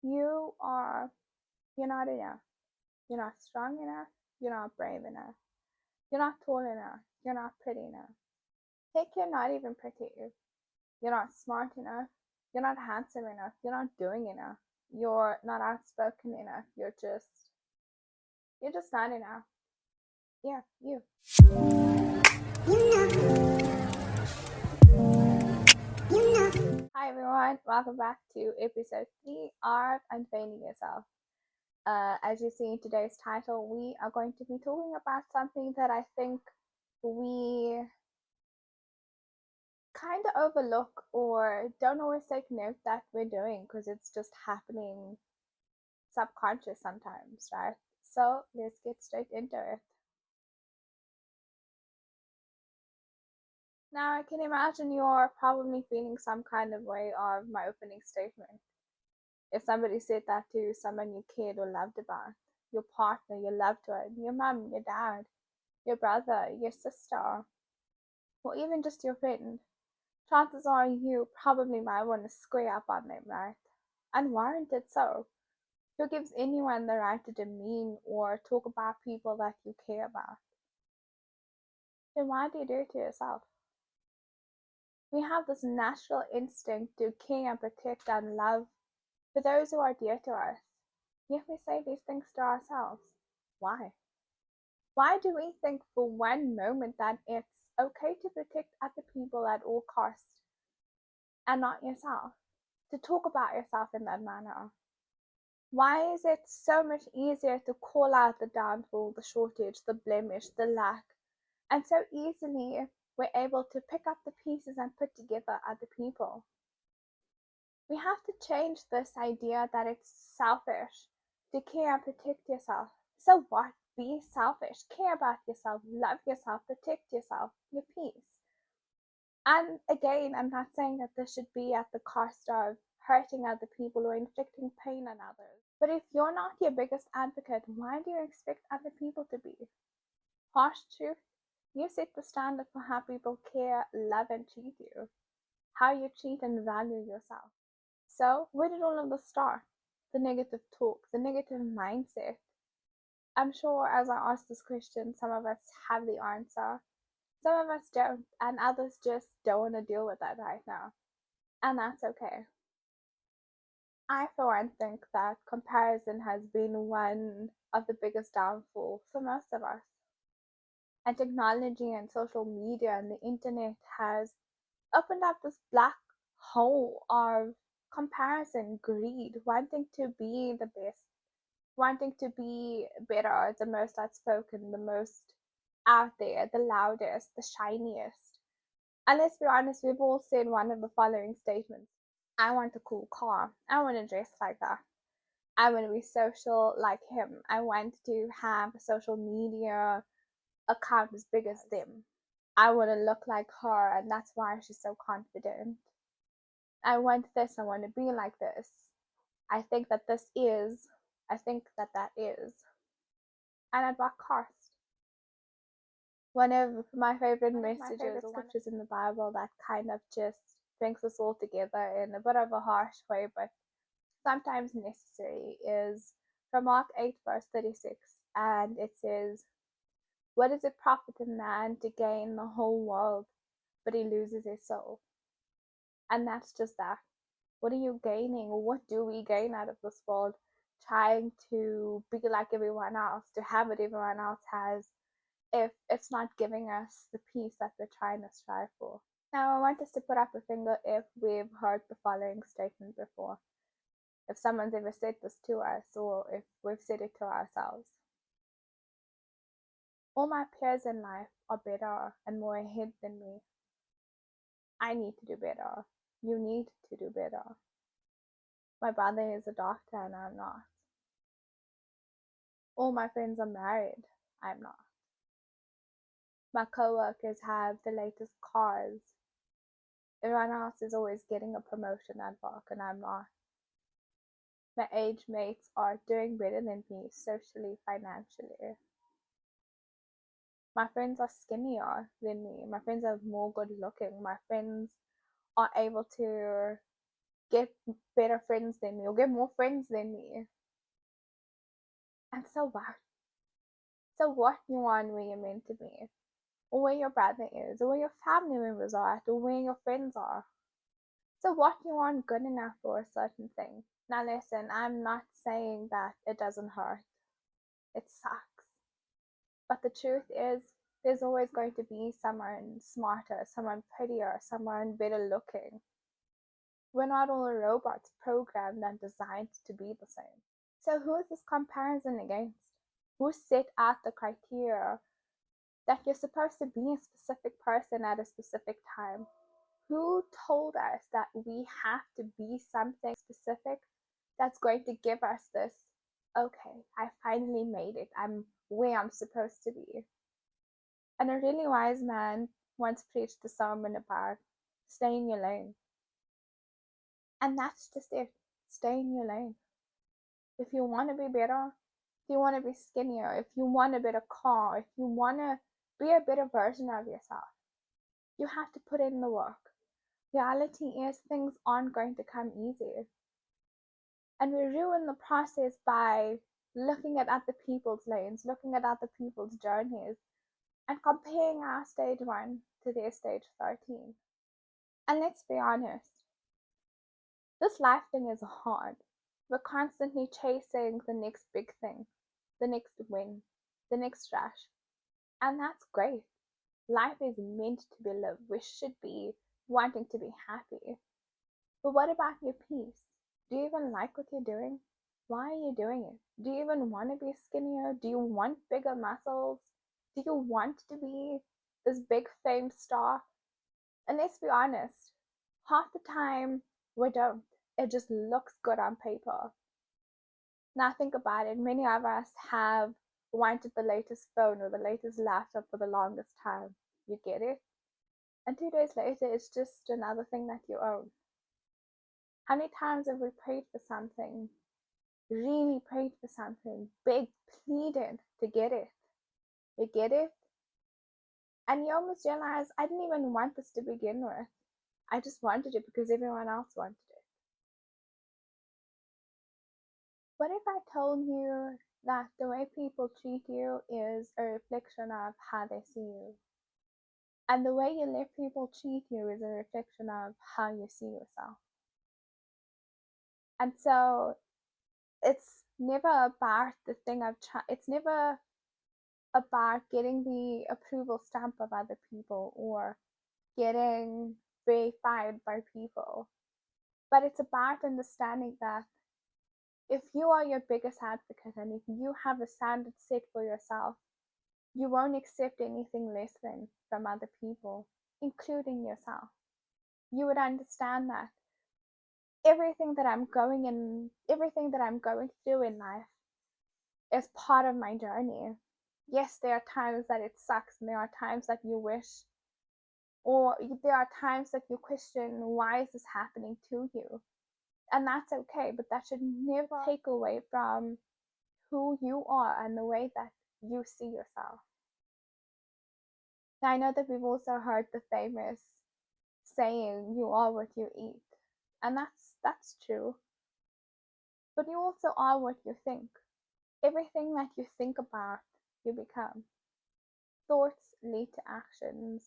You are, you're not enough. You're not strong enough. You're not brave enough. You're not tall enough. You're not pretty enough. Heck, you're not even pretty. You're not smart enough. You're not handsome enough. You're not doing enough. You're not outspoken enough. You're just not enough. Yeah, you. Hi everyone, welcome back to episode 3 of Unveiling Yourself. As you see in today's title, we are going to be talking about something that I think we kind of overlook or don't always take note that we're doing because it's just happening subconscious sometimes, right? So let's get straight into it. Now, I can imagine you're probably feeling some kind of way of my opening statement. If somebody said that to someone you cared or loved about, your partner, your loved one, your mom, your dad, your brother, your sister, or even just your friend, chances are you probably might want to square up on them, right? Unwarranted so. Who gives anyone the right to demean or talk about people that you care about? Then why do you do it to yourself? We have this natural instinct to care and protect and love for those who are dear to us. Yet we say these things to ourselves. Why? Why do we think for one moment that it's okay to protect other people at all costs and not yourself? To talk about yourself in that manner? Why is it so much easier to call out the downfall, the shortage, the blemish, the lack, and so easily we're able to pick up the pieces and put together other people? We have to change this idea that it's selfish to care and protect yourself. So what? Be selfish, care about yourself, love yourself, protect yourself, your peace. And again, I'm not saying that this should be at the cost of hurting other people or inflicting pain on others. But if you're not your biggest advocate, why do you expect other people to be? Harsh truth, you set the standard for how people care, love, and treat you, how you treat and value yourself. So, where did all of this start? The negative talk, the negative mindset. I'm sure as I ask this question, some of us have the answer, some of us don't, and others just don't want to deal with that right now. And that's okay. I, for one, think that comparison has been one of the biggest downfalls for most of us. And technology and social media and the internet has opened up this black hole of comparison, greed, wanting to be the best, wanting to be better, the most outspoken, the most out there, the loudest, the shiniest. And let's be honest, we've all said one of the following statements: I want a cool car. I want to dress like that. I want to be social like him. I want to have a social media account as big as them. I want to look like her, and that's why she's so confident. I want this. I want to be like this. I think that this is. I think that that is. And at what cost? One of my favorite messages or scriptures in the Bible that kind of just brings us all together in a bit of a harsh way, but sometimes necessary, is from Mark 8, verse 36. And it says, what does it profit a man to gain the whole world, but he loses his soul? And that's just that. What are you gaining, or what do we gain out of this world trying to be like everyone else, to have what everyone else has, if it's not giving us the peace that we're trying to strive for? Now, I want us to put up a finger if we've heard the following statement before, if someone's ever said this to us, or if we've said it to ourselves. All my peers in life are better and more ahead than me. I need to do better. You need to do better. My brother is a doctor and I'm not. All my friends are married. I'm not. My coworkers have the latest cars. Everyone else is always getting a promotion at work and I'm not. My age mates are doing better than me socially, financially. My friends are skinnier than me. My friends are more good looking. My friends are able to get better friends than me or get more friends than me. And so what? So what you want where you're meant to be, or where your brother is, or where your family members are at, or where your friends are. So what you aren't good enough for a certain thing. Now listen, I'm not saying that it doesn't hurt. It sucks. But the truth is, there's always going to be someone smarter, someone prettier, someone better looking. We're not all robots programmed and designed to be the same. So who is this comparison against? Who set out the criteria that you're supposed to be a specific person at a specific time? Who told us that we have to be something specific that's going to give us this, okay, I finally made it, I'm where I'm supposed to be? And a really wise man once preached a sermon about stay in your lane. And that's just it. Stay in your lane. If you want to be better, if you want to be skinnier, if you want a better car, if you want to be a better version of yourself, you have to put in the work. Reality is things aren't going to come easy. And we ruin the process by looking at other people's lanes, looking at other people's journeys, and comparing our stage 1 to their stage 13. And let's be honest, this life thing is hard. We're constantly chasing the next big thing, the next win, the next rush. And that's great. Life is meant to be lived. We should be wanting to be happy. But what about your peace? Do you even like what you're doing? Why are you doing it? Do you even want to be skinnier? Do you want bigger muscles? Do you want to be this big fame star? And let's be honest, half the time we don't. It just looks good on paper. Now think about it. Many of us have wanted the latest phone or the latest laptop for the longest time. You get it? And 2 days later, it's just another thing that you own. How many times have we prayed for something, really prayed for something, begged, pleaded to get it? You get it? And you almost realize, I didn't even want this to begin with. I just wanted it because everyone else wanted it. What if I told you that the way people treat you is a reflection of how they see you? And the way you let people treat you is a reflection of how you see yourself. And so it's never about the thing it's never about getting the approval stamp of other people or getting verified by people. But it's about understanding that if you are your biggest advocate and if you have a standard set for yourself, you won't accept anything less than from other people, including yourself. You would understand that everything that I'm going through in life is part of my journey. Yes, there are times that it sucks and there are times that you wish, or there are times that you question, why is this happening to you? And that's okay, but that should never take away from who you are and the way that you see yourself. Now, I know that we've also heard the famous saying, you are what you eat. And that's true. But you also are what you think. Everything that you think about, you become. Thoughts lead to actions.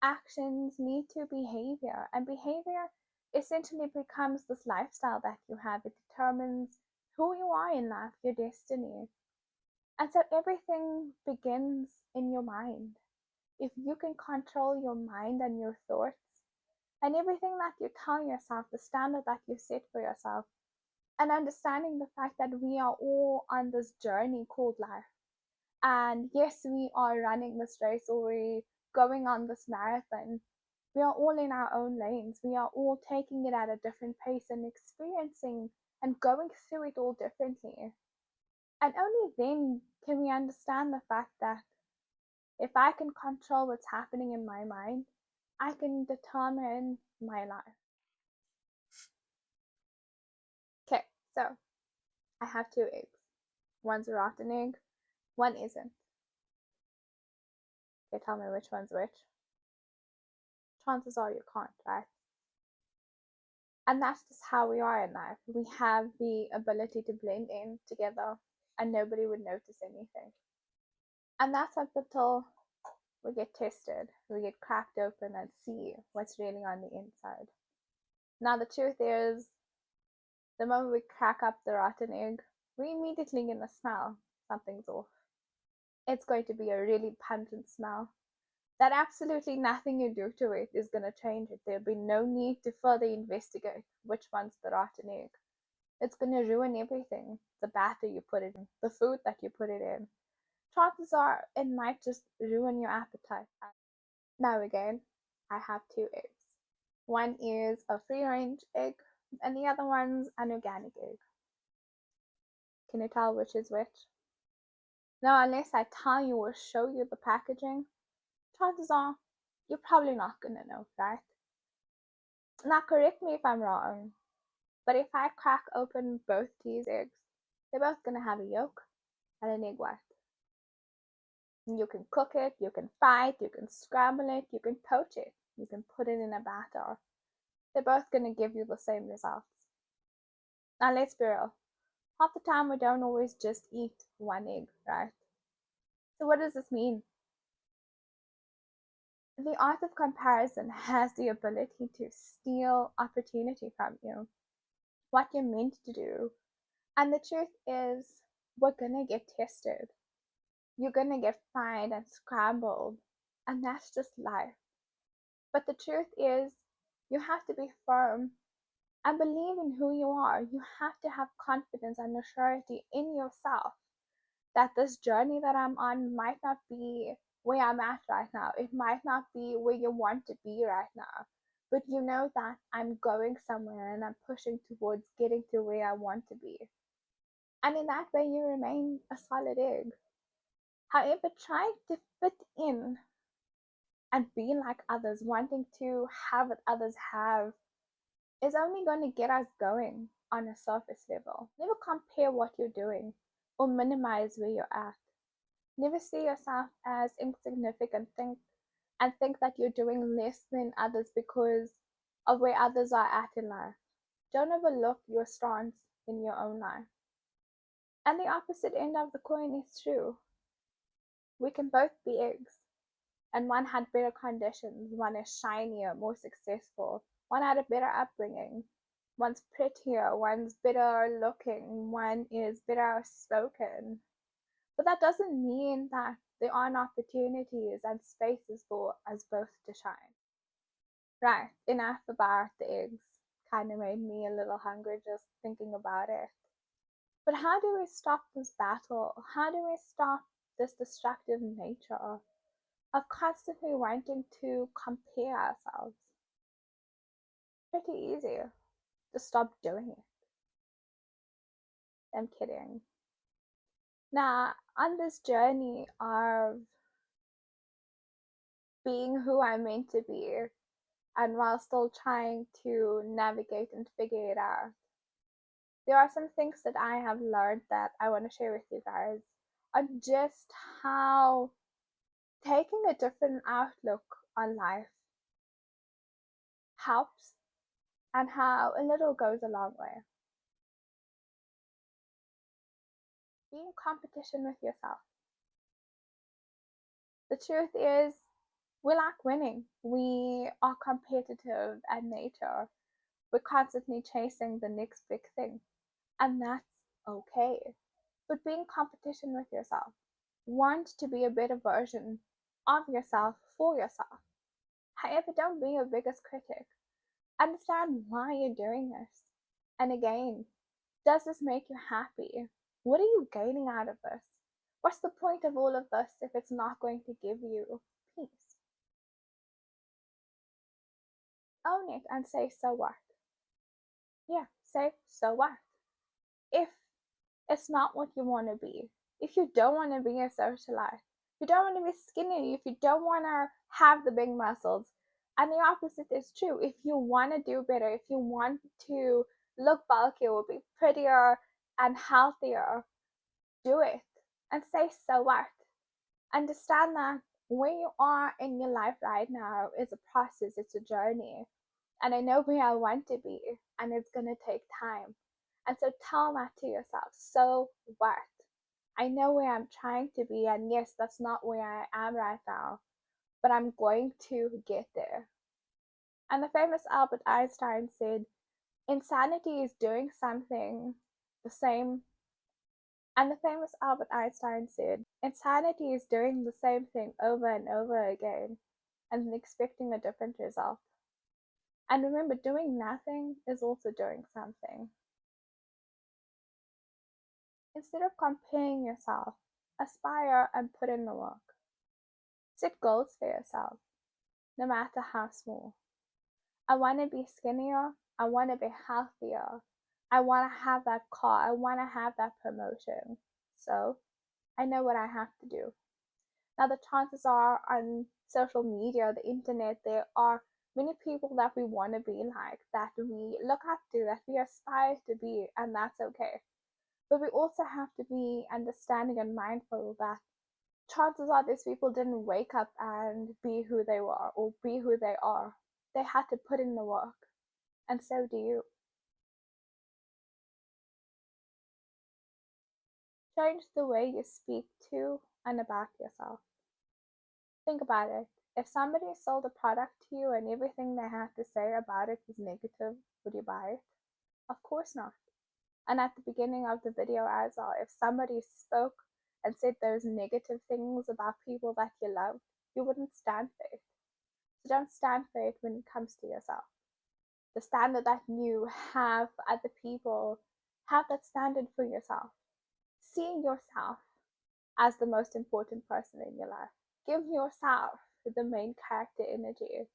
Actions lead to behavior. And behavior essentially becomes this lifestyle that you have. It determines who you are in life, your destiny. And so everything begins in your mind. If you can control your mind and your thoughts, and everything that you tell yourself, the standard that you set for yourself, and understanding the fact that we are all on this journey called life. And yes, we are running this race or we're going on this marathon. We are all in our own lanes. We are all taking it at a different pace and experiencing and going through it all differently. And only then can we understand the fact that if I can control what's happening in my mind, I can determine my life. Okay, so I have 2 eggs. One's a rotten egg, one isn't. Okay, tell me which one's which. Chances are you can't, right? And that's just how we are in life. We have the ability to blend in together and nobody would notice anything. And that's up until we get tested, we get cracked open and see what's really on the inside. Now, the truth is, the moment we crack up the rotten egg, we immediately get the smell something's off. It's going to be a really pungent smell that absolutely nothing you do to it is going to change it. There'll be no need to further investigate which one's the rotten egg. It's going to ruin everything. The batter you put it in, the food that you put it in. Chances are it might just ruin your appetite. Now again, I have two eggs. One is a free range egg and the other one's an organic egg. Can you tell which is which? Now, unless I tell you or show you the packaging, chances are you're probably not gonna know, right? Now, correct me if I'm wrong, but if I crack open both these eggs, they're both gonna have a yolk and an egg white. You can cook it, you can fry it, you can scramble it, you can poach it, you can put it in a batter. They're both gonna give you the same results. Now, let's be real. Half the time, we don't always just eat one egg, right? So, what does this mean? The art of comparison has the ability to steal opportunity from you, what you're meant to do. And the truth is, we're gonna get tested. You're gonna get fried and scrambled, and that's just life. But the truth is, you have to be firm and believe in who you are. You have to have confidence and surety in yourself that this journey that I'm on might not be where I'm at right now. It might not be where you want to be right now. But you know that I'm going somewhere and I'm pushing towards getting to where I want to be. And in that way, you remain a solid egg. However, trying to fit in and be like others, wanting to have what others have, is only going to get us going on a surface level. Never compare what you're doing or minimize where you're at. Never see yourself as insignificant and think that you're doing less than others because of where others are at in life. Don't overlook your stance in your own life. And the opposite end of the coin is true. We can both be eggs, and one had better conditions, one is shinier, more successful, one had a better upbringing, one's prettier, one's better looking, one is better spoken. But that doesn't mean that there aren't opportunities and spaces for us both to shine. Right, enough about the eggs. Kind of made me a little hungry just thinking about it. But how do we stop this battle? How do we stop this destructive nature of constantly wanting to compare ourselves? Pretty easy. Just stop doing it. I'm kidding. Now, on this journey of being who I'm meant to be, and while still trying to navigate and figure it out, there are some things that I have learned that I want to share with you guys on just how taking a different outlook on life helps and how a little goes a long way. Be in competition with yourself. The truth is, we like winning. We are competitive at nature. We're constantly chasing the next big thing, and that's okay. But be in competition with yourself. Want to be a better version of yourself for yourself. However, don't be your biggest critic. Understand why you're doing this. And again, does this make you happy? What are you gaining out of this? What's the point of all of this if it's not going to give you peace? Own it and say, so what? Yeah, say, so what? If it's not what you want to be, if you don't want to be a socialite, if you don't want to be skinny, if you don't want to have the big muscles, and the opposite is true. If you want to do better, if you want to look bulkier or be prettier and healthier, do it and say, so what? Understand that where you are in your life right now is a process, it's a journey. and I know where I want to be, and it's going to take time. And so tell that to yourself. So what? I know where I'm trying to be, and yes, that's not where I am right now, but I'm going to get there. And the famous Albert Einstein said, insanity is doing something the same. And the famous Albert Einstein said, insanity is doing the same thing over and over again and expecting a different result. And remember, doing nothing is also doing something. Instead of comparing yourself, aspire and put in the work. Set goals for yourself, no matter how small. I want to be skinnier. I want to be healthier. I want to have that car. I want to have that promotion. So I know what I have to do. Now, the chances are on social media, the internet, there are many people that we want to be like, that we look up to, that we aspire to be, and that's okay. But we also have to be understanding and mindful that chances are these people didn't wake up and be who they were or be who they are. They had to put in the work, and so do you. Change the way you speak to and about yourself. Think about it. If somebody sold a product to you and everything they had to say about it was negative, would you buy it? Of course not. And at the beginning of the video as well, if somebody spoke and said those negative things about people that you love, you wouldn't stand for it. So don't stand for it when it comes to yourself. The standard that you have for other people, have that standard for yourself. See yourself as the most important person in your life. Give yourself the main character energy.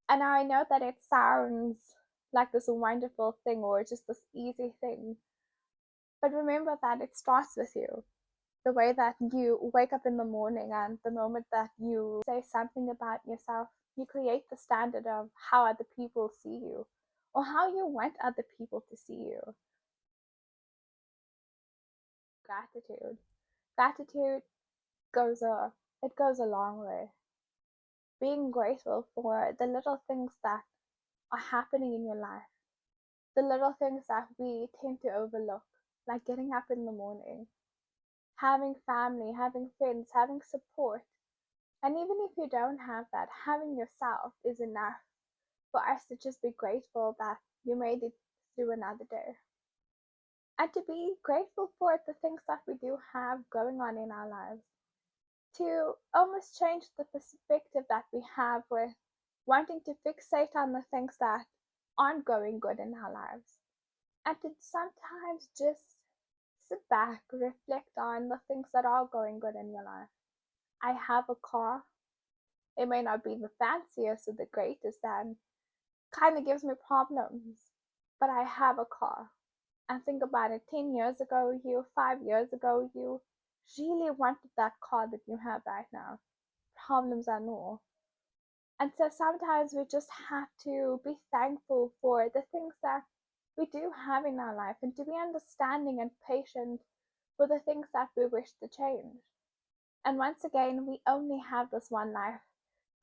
And I know that it sounds like this wonderful thing or just this easy thing, but remember that it starts with you. The way that you wake up in the morning and the moment that you say something about yourself, you create the standard of how other people see you or how you want other people to see you. Gratitude. Gratitude goes a long way. Being grateful for the little things that are happening in your life, the little things that we tend to overlook, like getting up in the morning, having family, having friends, having support. And even if you don't have that, having yourself is enough for us to just be grateful that you made it through another day. And to be grateful for the things that we do have going on in our lives. To almost change the perspective that we have with wanting to fixate on the things that aren't going good in our lives. And to sometimes just sit back, reflect on the things that are going good in your life. I have a car. It may not be the fanciest or the greatest, and kind of gives me problems, but I have a car. And think about it, 10 years ago, 5 years ago, you really wanted that car that you have right now. Problems and all. And so sometimes we just have to be thankful for the things that we do have in our life and to be understanding and patient for the things that we wish to change. And once again, we only have this one life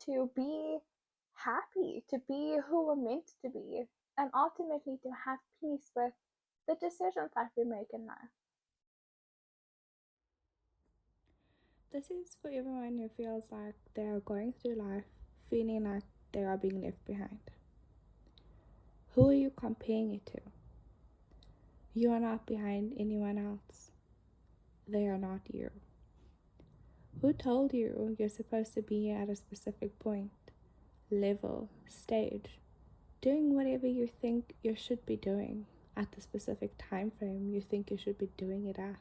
to be happy, to be who we're meant to be, and ultimately to have peace with the decisions that we make in life. This is for everyone who feels like they are going through life feeling like they are being left behind. Who are you comparing it to? You are not behind anyone else. They are not you. Who told you you're supposed to be at a specific point, level, stage, doing whatever you think you should be doing at the specific time frame you think you should be doing it at?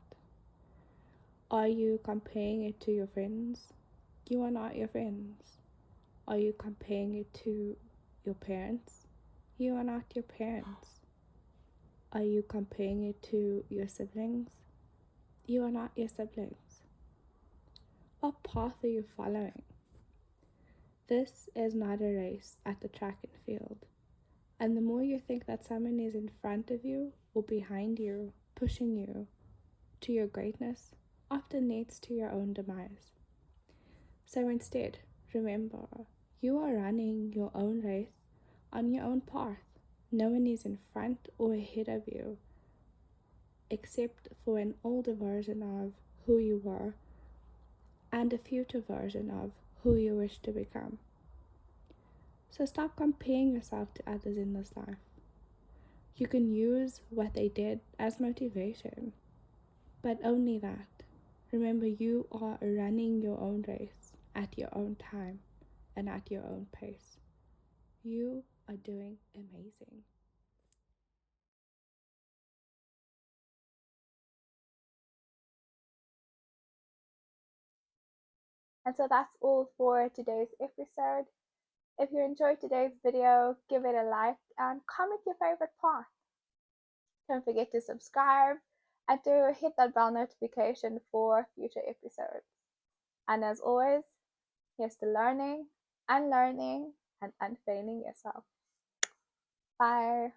Are you comparing it to your friends? You are not your friends. Are you comparing it to your parents? You are not your parents. Are you comparing it to your siblings? You are not your siblings. What path are you following? This is not a race at the track and field. And the more you think that someone is in front of you or behind you, pushing you to your greatness, often leads to your own demise. So instead, remember, you are running your own race on your own path. No one is in front or ahead of you, except for an older version of who you were and a future version of who you wish to become. So stop comparing yourself to others in this life. You can use what they did as motivation, but only that. Remember, you are running your own race at your own time and at your own pace. You are doing amazing. And so that's all for today's episode. If you enjoyed today's video, give it a like and comment your favorite part. Don't forget to subscribe and to hit that bell notification for future episodes. And as always, here's to learning, unlearning, and unfailing yourself. Bye.